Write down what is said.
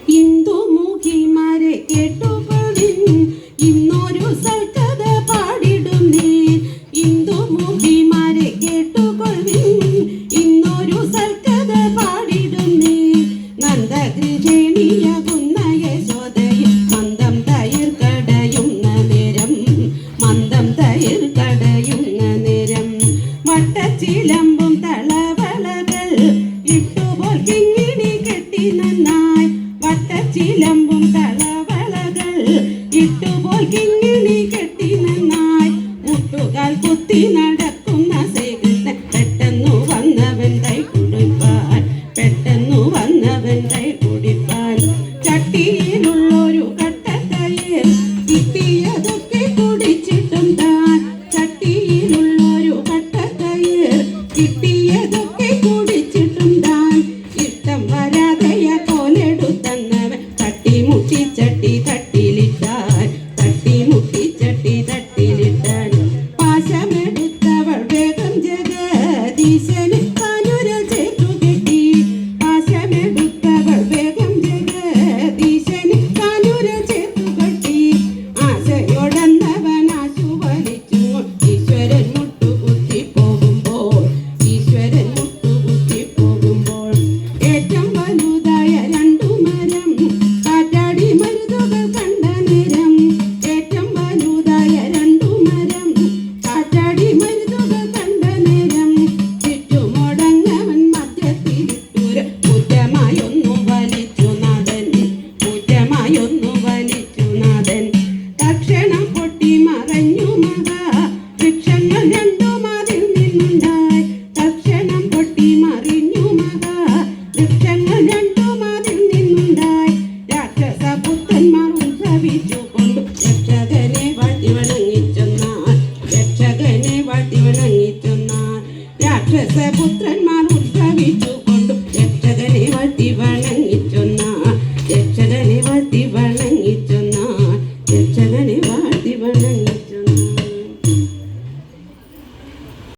ഇന്ദുമുഖിമാരെ കേട്ടുകൊള്ളിൻ ഇന്നൊരു സൽക്കഥ പാടിടുന്നേ. ഇന്ദുമുഖിമാരെ കേട്ടുകൊള്ളിൻ ഇന്നൊരു സൽക്കഥ പാടിടുന്നേ. നന്ദഗൃഹിണിയാകുന്ന യശോദയിൽ മന്ദം തയിർ കടയുന്ന നേരം, മന്ദം തയിർ കടയുന്ന നേരം വട്ടച്ചിലമ്പും തളവളകൾ ഇട്ടുപോൽ കിങ്ങിണി കെട്ടി നന്നായി. വട്ടച്ചിലമ്പും തളവളകൾ ഇട്ടുപോൽ കിങ്ങിണി കെട്ടി നന്നായി. മുട്ടുകാൽ കുത്തി നടക്കുന്ന ശ്രീകൃഷ്ണൻ പെട്ടെന്നു വന്നവൻ കൈ കുടിപ്പാൻ, പെട്ടെന്നു വന്നവൻ കൈ കുടിപ്പാൻ. ചട്ടിയിലുള്ളൊരു കട്ടത്തൈർ കിട്ടിയതൊക്കെ കുടിച്ചിട്ടും താൻ, ചട്ടിയിലുള്ളൊരു കട്ടത്തൈർ കിട്ടിയതൊക്കെ കുടിച്ചിട്ടും താൻ. ഇഷ്ടം വരാതെയ കോലെടുത്തന്നവൻ തട്ടിമുട്ടി ചട്ടി തട്ടിലിട്ടാൻ, തട്ടിമുട്ടി ചട്ടി തട്ടിലിട്ടാൻ. പാശമെടുത്തവൾ വേഗം ജഗദീശന് കാനുരൽ ചേർത്തുകെട്ടി. പാശമെടുത്തവൾ വേഗം ജഗദീശന് കാനുരൽ ചേർത്തുകെട്ടി. ആശയോടന്നവൻ ആശു വലിച്ചു ഈശ്വരൻ മുട്ടുകുത്തി പോകുമ്പോൾ, ഈശ്വരൻ മുട്ടുകുത്തി പോകുമ്പോൾ. ഏറ്റവും വലുതായ രണ്ടു മരം കാറ്റാടി മരുതുകൾ കണ്ട നേരം, ഏറ്റവും വലുതായ രണ്ടു മരം കാറ്റാടി മരുതുകൾ കണ്ട നേരം ചുറ്റുമുടങ്ങവൻ മധ്യത്തിലിട്ടൂര കുറ്റമായൊന്നു വലിച്ചു നാഥൻ, കുറ്റമായൊന്നു വലിച്ചു നാഥൻ. തക്ഷണം പൊട്ടി മറഞ്ഞു മഹാ വൃക്ഷങ്ങൾ രണ്ടും അതിൽ നിന്നുണ്ടായി. തക്ഷണം പൊട്ടി മറിഞ്ഞു മഹാ വൃക്ഷങ്ങൾ രണ്ടും അതിൽ നിന്നുണ്ടായി. രാക്ഷസപുത്രന്മാർ ഉത്ഭവിച്ചുകൊണ്ടു രക്ഷകനെ വാഴ്ത്തി വണങ്ങിച്ചെന്നാൽ, രക്ഷകനെ വാഴ്ത്തി വണങ്ങിച്ചെന്നാൽ. രാക്ഷസപുത്രന്മാർ ഉത്ഭവിച്ചുകൊണ്ടു രക്ഷകനെ വാഴ്ത്തി വണങ്ങി